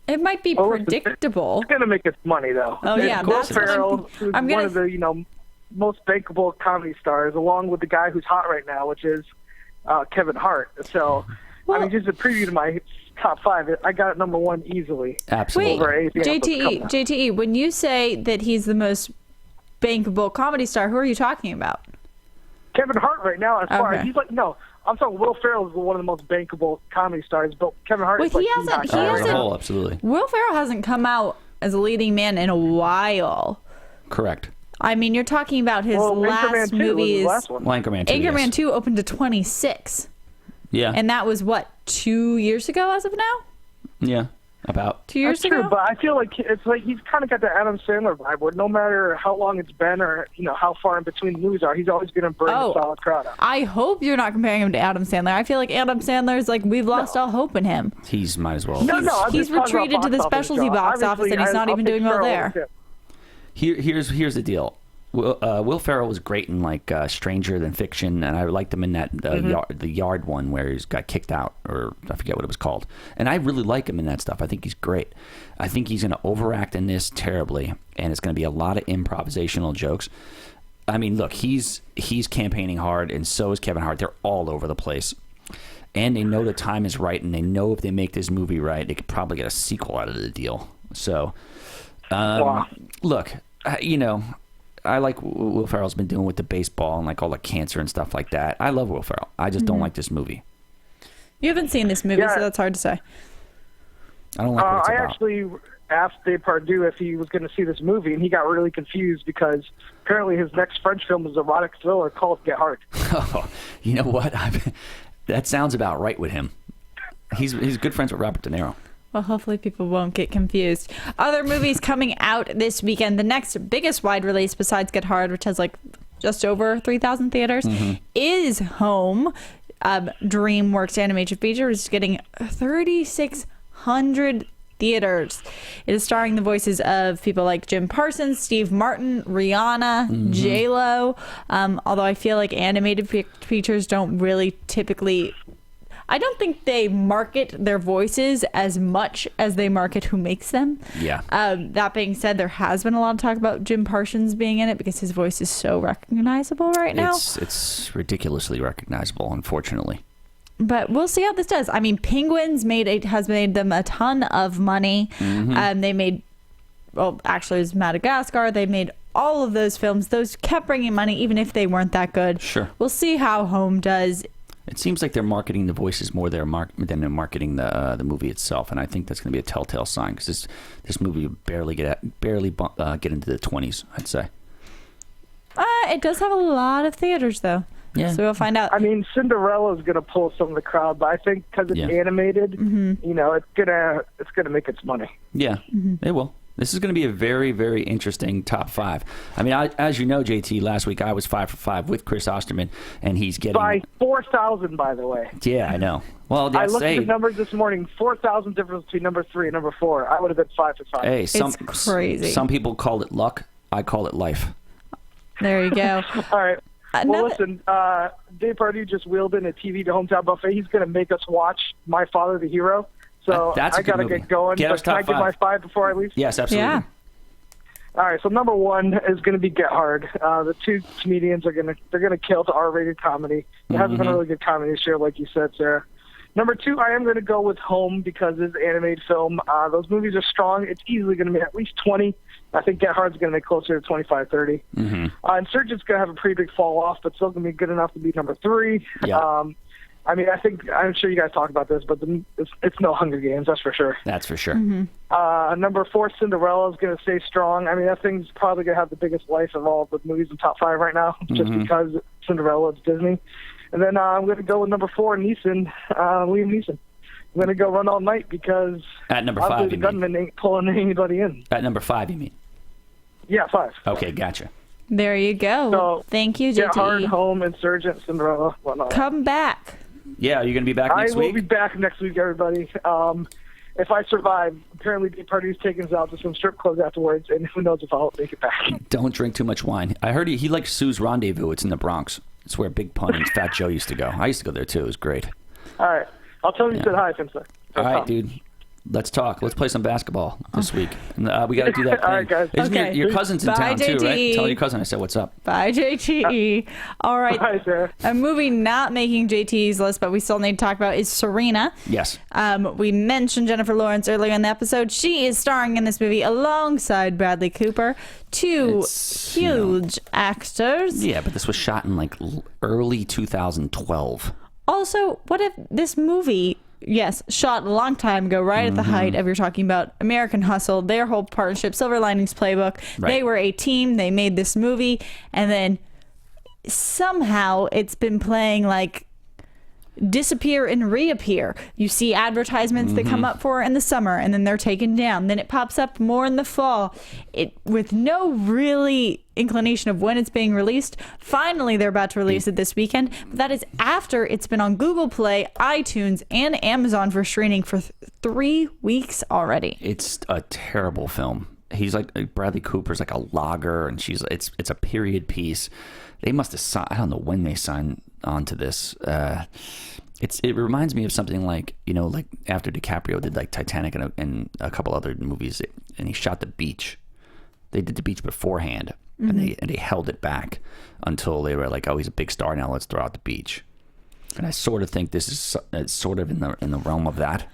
It might be predictable. It's gonna make its money, though. Oh yeah, Will Ferrell, who's one of the most bankable comedy stars, along with the guy who's hot right now, which is Kevin Hart. So, just a preview to my top 5. I got it number 1 easily. Absolutely. Wait, JTE, when you say that he's the most bankable comedy star, who are you talking about? Kevin Hart right now, as far as he's like, no, I'm talking Will Ferrell is one of the most bankable comedy stars, but Kevin Hart is like, absolutely. Will Ferrell hasn't come out as a leading man in a while. Correct. I mean, you're talking about his last movies. Anchorman 2 opened to 26. Yeah. And that was, 2 years ago as of now? Yeah, about 2 years ago? True, but I feel like it's like he's kind of got the Adam Sandler vibe where no matter how long it's been or, how far in between the movies are, he's always going to bring a solid crowd out. I hope you're not comparing him to Adam Sandler. I feel like Adam Sandler's like, we've lost all hope in him. He's might as well. He's retreated to the specialty box office and he's not even doing well there. Here's the deal. Will Ferrell was great in like Stranger Than Fiction, and I liked him in that the Yard one where he's got kicked out, or I forget what it was called. And I really like him in that stuff. I think he's great. I think he's going to overact in this terribly, and it's going to be a lot of improvisational jokes. I mean, look, he's campaigning hard, and so is Kevin Hart. They're all over the place. And they know the time is right, and they know if they make this movie right, they could probably get a sequel out of the deal. So, look, I like what Will Ferrell's been doing with the baseball and like all the cancer and stuff like that. I love Will Ferrell. I just don't like this movie. You haven't seen this movie, so that's hard to say. I don't like what it's about. I actually asked Depardieu if he was going to see this movie, and he got really confused because apparently his next French film is an erotic thriller called Get Hard. Oh, you know what? That sounds about right with him. He's good friends with Robert De Niro. Well, hopefully people won't get confused. Other movies coming out this weekend. The next biggest wide release besides Get Hard, which has like just over 3,000 theaters, is Home. DreamWorks animation feature is getting 3,600 theaters. It is starring the voices of people like Jim Parsons, Steve Martin, Rihanna, J-Lo. Although I feel like animated features don't really typically... I don't think they market their voices as much as they market who makes them. Yeah. That being said, there has been a lot of talk about Jim Parsons being in it because his voice is so recognizable right now. It's ridiculously recognizable, unfortunately. But we'll see how this does. I mean, Penguins has made them a ton of money. They made, actually it was Madagascar. They made all of those films. Those kept bringing money even if they weren't that good. Sure. We'll see how Home does. It seems like they're marketing the voices more than they're marketing the movie itself, and I think that's going to be a telltale sign because this movie will barely get into the 20s, I'd say. It does have a lot of theaters, though. Yeah. So we'll find out. I mean, Cinderella is going to pull some of the crowd, but I think because it's animated, it's gonna make its money. Yeah, it will. This is going to be a very, very interesting top 5. I mean, as you know, JT, last week I was 5 for 5 with Chris Osterman, and he's getting... By 4,000, by the way. Yeah, I know. Well, I looked at the numbers this morning, 4,000 difference between number 3 and number 4. I would have been 5 for 5. Hey, it's crazy. Some people call it luck. I call it life. There you go. All right. Well, listen, Depardieu just wheeled in a TV to Hometown Buffet. He's going to make us watch My Father the Hero. So I got to get going. Can I get my 5 before I leave? Yes, absolutely. Yeah. All right, so number 1 is going to be Get Hard. The two comedians they're gonna kill the R-rated comedy. It hasn't been a really good comedy this year, like you said, Sarah. Number 2, I am going to go with Home because it's an animated film. Those movies are strong. It's easily going to be at least 20. I think Get Hard's going to make closer to 25, 30. Insurgent's going to have a pretty big fall off, but still going to be good enough to be number 3. Yeah. I'm sure you guys talk about this, but it's no Hunger Games, that's for sure. That's for sure. Number 4, Cinderella is going to stay strong. I mean, that thing's probably going to have the biggest life of all the movies in top 5 right now, just because Cinderella is Disney. And then I'm going to go with number 4, Liam Neeson. I'm going to go Run All Night because at number 5, the gunman ain't pulling anybody in. At number 5, you mean? Yeah, 5. Okay, gotcha. There you go. So, thank you, JT. Get Hard, Home, Insurgent, Cinderella, whatnot. Come back. Yeah, are you going to be back next week? I will be back next week, everybody. If I survive, apparently the party's taking us out to some strip clubs afterwards, and who knows if I'll make it back. Don't drink too much wine. I heard he likes Sue's Rendezvous. It's in the Bronx. It's where Big Pun and Fat Joe used to go. I used to go there, too. It was great. All right. I'll tell you said hi, Finstock. All right, dude. Let's talk. Let's play some basketball this week. And, we got to do that thing. All right, guys. Okay. Your cousin's in town, too, right? Tell your cousin I said what's up. Bye, JT. All right. Bye, Sarah. A movie not making JT's list, but we still need to talk about is Serena. Yes. We mentioned Jennifer Lawrence earlier in the episode. She is starring in this movie alongside Bradley Cooper. Two huge actors. Yeah, but this was shot in like early 2012. Also, what if this movie... Yes, shot a long time ago, right at the height of, you're talking about American Hustle, their whole partnership, Silver Linings Playbook. Right. They were a team. They made this movie. And then somehow it's been playing like disappear and reappear. You see advertisements that come up for in the summer, and then they're taken down. Then it pops up more in the fall. With no really inclination of when it's being released. Finally, they're about to release it this weekend. But that is after it's been on Google Play, iTunes, and Amazon for streaming for 3 weeks already. It's a terrible film. He's like, Bradley Cooper's like a logger, and it's a period piece. They must have signed, I don't know when they signed on to this. It reminds me of something like, like after DiCaprio did like Titanic and a couple other movies, and he shot the beach. They did the beach beforehand, and they held it back until they were like, oh, he's a big star now, let's throw out the beach. And I sort of think this is sort of in the realm of that,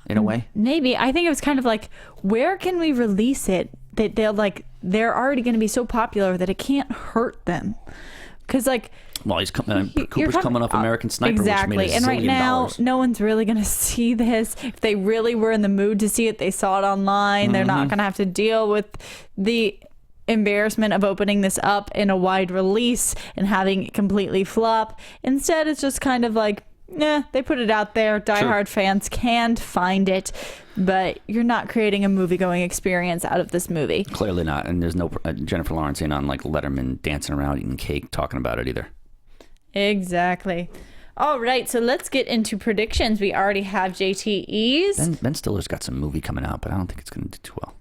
in a way. Maybe. I think it was kind of like, where can we release it that they're already going to be so popular that it can't hurt them? Because well, Cooper's coming off American Sniper, exactly, which made and right now $1 no one's really going to see this. If they really were in the mood to see it, they saw it online. They're not going to have to deal with the embarrassment of opening this up in a wide release and having it completely flop. Instead, it's just kind of like, they put it out there. Diehard fans can find it, but you're not creating a movie-going experience out of this movie. Clearly not, and there's no Jennifer Lawrence ain't on like Letterman dancing around eating cake talking about it either. Exactly. All right, so let's get into predictions. We already have JTE's. Ben Stiller's got some movie coming out, but I don't think it's going to do too well.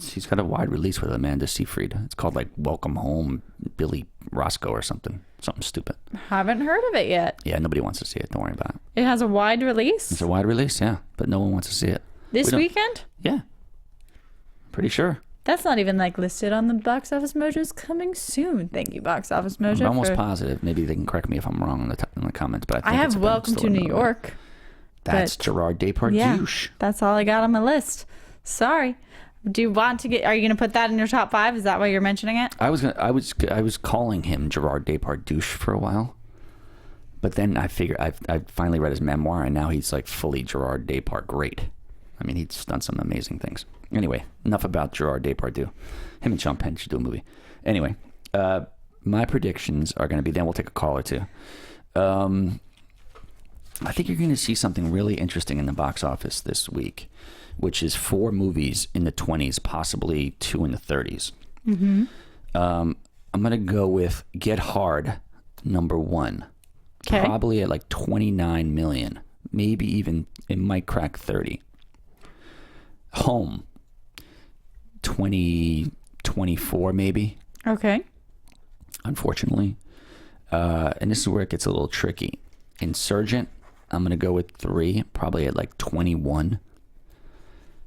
He's got a wide release with Amanda Seyfried. It's called like Welcome Home, Billy Roscoe or something stupid. Haven't heard of it yet. Yeah, nobody wants to see it. Don't worry about it. It has a wide release? It's a wide release, yeah, but no one wants to see it. This weekend? Yeah, pretty sure. That's not even listed on the Box Office Mojo's coming soon. Thank you, Box Office Mojo. I'm almost positive. Maybe they can correct me if I'm wrong in the comments, but I have Welcome to New York. That's Gerard Depardieu. Yeah, that's all I got on my list. Sorry. Do you want to get? Are you going to put that in your top 5? Is that why you're mentioning it? I was calling him Gerard Depardieu for a while, but then I figured I finally read his memoir, and now he's like fully Gerard Depardieu. Great. I mean, he's done some amazing things. Anyway, enough about Gerard Depardieu. Him and Sean Penn should do a movie. Anyway, my predictions are going to be. Then we'll take a call or two. I think you're going to see something really interesting in the box office this week, which is 4 movies in the 20s, possibly 2 in the 30s. I'm going to go with Get Hard, number 1. Okay. Probably at like 29 million. Maybe even, it might crack 30. Home, 24 maybe. Okay. Unfortunately. And this is where it gets a little tricky. Insurgent, I'm going to go with 3, probably at like 21.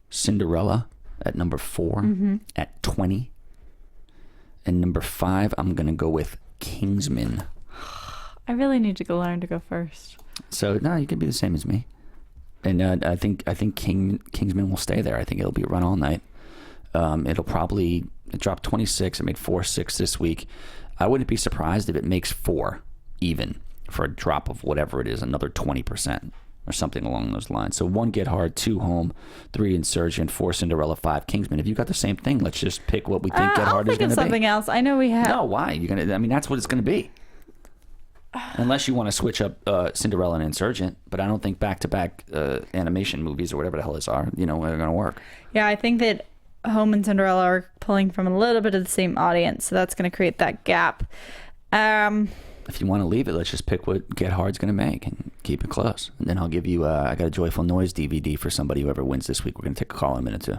Cinderella at number 4 at 20. And number 5, I'm going to go with Kingsman. I really need to learn to go first. So, no, you can be the same as me. And I think Kingsman will stay there. I think it'll be run all night. It'll probably drop 26. It made 4.6 this week. I wouldn't be surprised if it makes 4 even. for a drop of whatever it is, another 20% or something along those lines. So 1 Get Hard, 2 Home, 3 Insurgent, 4 Cinderella, 5 Kingsman. If you got the same thing, let's just pick what we think Get Hard is going to be. I'll think of something else. I know we have. No, why? You're gonna. I mean, that's what it's going to be. Unless you want to switch up Cinderella and Insurgent, but I don't think back-to-back animation movies or whatever the hell these are, are going to work. Yeah, I think that Home and Cinderella are pulling from a little bit of the same audience, so that's going to create that gap. If you want to leave it, let's just pick what Get Hard's going to make and keep it close. And then I'll give you, I got a Joyful Noise DVD for somebody whoever wins this week. We're going to take a call in a minute too.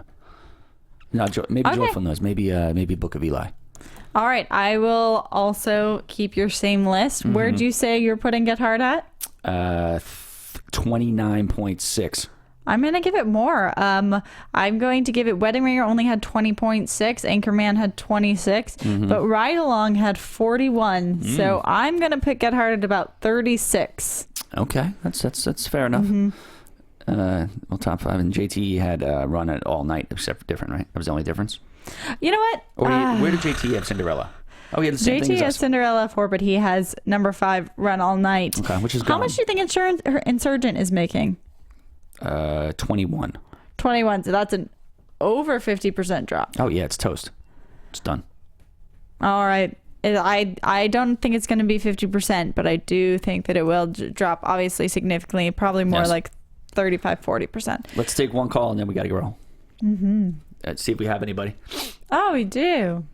No, maybe okay. Joyful Noise, maybe Book of Eli. All right, I will also keep your same list. Mm-hmm. Where'd you say you're putting Get Hard at? 29.6. I'm going to give it more. I'm going to give it Wedding Ringer only had 20.6. Anchorman had 26. Mm-hmm. But Ride Along had 41. So I'm going to pick Get Hard at about 36. Okay. That's fair enough. Mm-hmm. Well, top 5. And JT had Run It All Night, except for different, right? That was the only difference? You know what? Or where did JT have Cinderella? Oh, he had the same thing as us. JT has Cinderella 4, but he has number 5, Run All Night. Okay, which is How much do you think Insurgent is making? 21. 21, so that's an over 50% drop. Oh yeah, it's toast. It's done. All right. I don't think it's going to be 50%, but I do think that it will drop obviously significantly, probably more like 35-40%. Let's take one call and then we got to go. Mm-hmm. Let's see if we have anybody. Oh, we do.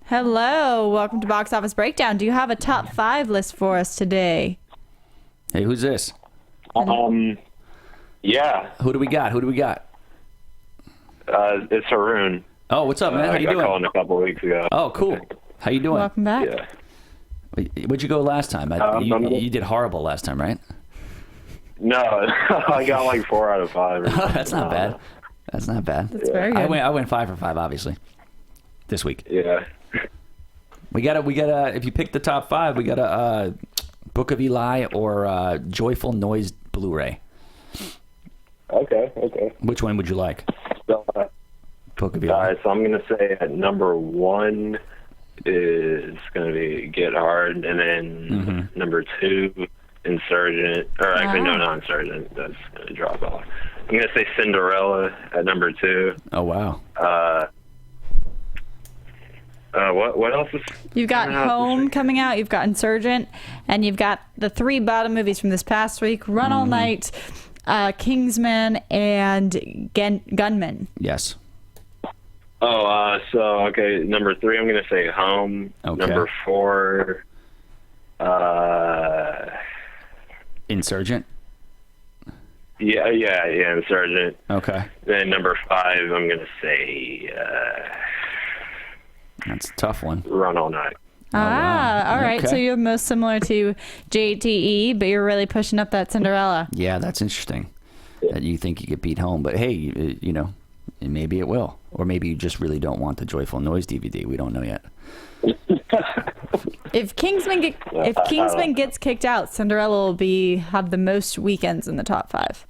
Hello, welcome to Box Office Breakdown. Do you have a top 5 list for us today? Hey, who's this? Yeah. Who do we got? It's Haroon. Oh, what's up, man? How you doing? I got called a couple of weeks ago. Oh, cool. How you doing? Welcome back. Yeah. Where'd you go last time? You did horrible last time, right? No, I got like 4 out of 5. That's not bad. That's not bad. That's very good. I went 5 for 5, obviously, this week. Yeah. We gotta. If you pick the top 5, we got a Book of Eli or Joyful Noise Blu-ray. Okay. Which one would you like? Book of Eli. All right, so I'm gonna say at number 1 is gonna be Get Hard, and then number 2, Insurgent. Or actually, no, not Insurgent. That's gonna drop off. I'm gonna say Cinderella at number 2. Oh wow. What else is? You've got Home coming out. You've got Insurgent, and you've got the 3 bottom movies from this past week: Run All Night, Kingsman, and Gunman. Yes. Oh, okay. Number 3, I'm gonna say Home. Okay. Number 4, Insurgent. Yeah, Insurgent. Okay. Then number 5, I'm gonna say. That's a tough one. Run All Night. Wow. All right. Okay. So you're most similar to JTE, but you're really pushing up that Cinderella. Yeah, that's interesting. That you think you could beat Home, but hey, maybe it will, or maybe you just really don't want the Joyful Noise DVD. We don't know yet. If Kingsman gets kicked out, Cinderella will have the most weekends in the top 5.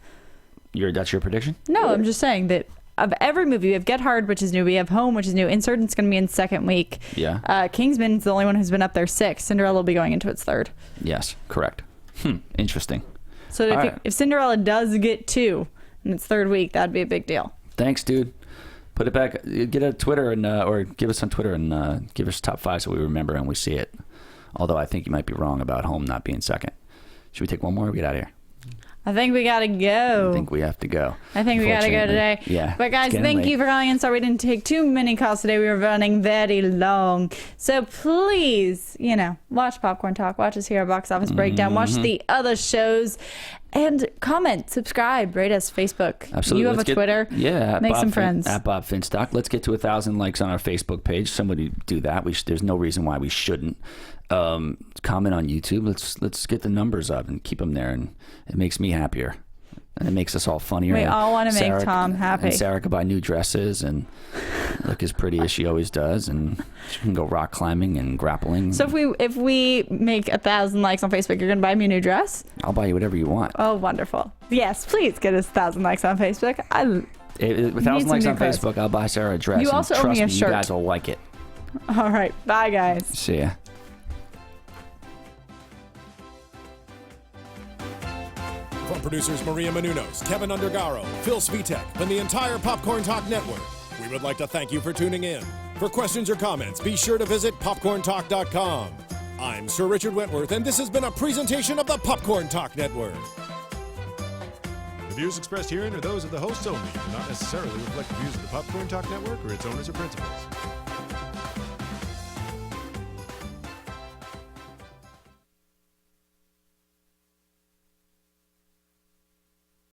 That's your prediction? No, I'm just saying that. Of every movie, we have Get Hard, which is new. We have Home, which is new. Insurgent's going to be in 2nd week. Yeah. Kingsman's the only one who's been up there 6th. Cinderella will be going into its 3rd. Yes, correct. Interesting. So if Cinderella does get 2 in its 3rd week, that'd be a big deal. Thanks, dude. Put it back. Get a Twitter or give us on Twitter and give us top 5 so we remember and we see it. Although I think you might be wrong about Home not being 2nd. Should we take one more or get out of here? I think we gotta go. I think we have to go. I think we gotta go today. Yeah. But guys, thank you for calling in. Sorry we didn't take too many calls today. We were running very long. So please, watch Popcorn Talk. Watch us here at Box Office Breakdown. Watch the other shows. And comment, subscribe, rate us, Facebook. Absolutely. You have a Twitter. Yeah. Make some friends. At Bob Finstock. Let's get to 1,000 likes on our Facebook page. Somebody do that. There's no reason why we shouldn't. Comment on YouTube. Let's get the numbers up and keep them there, and it makes me happier, and it makes us all funnier. We all want to make Tom happy. And Sarah could buy new dresses and look as pretty as she always does, and she can go rock climbing and grappling. So if we make 1,000 likes on Facebook, you're gonna buy me a new dress? I'll buy you whatever you want. Oh, wonderful! Yes, please get us 1,000 likes on Facebook. 1,000 likes on Facebook, I'll buy Sarah a dress. You also owe me a shirt. You guys will like it. All right, bye guys. See ya. producers Maria Menounos, Kevin Undergaro, Phil Svitek, and the entire Popcorn Talk Network, we would like to thank you for tuning in. For questions or comments, be sure to visit popcorntalk.com. I'm Sir Richard Wentworth, and this has been a presentation of the Popcorn Talk Network. The views expressed herein are those of the hosts only and do not necessarily reflect the views of the Popcorn Talk Network or its owners or principals.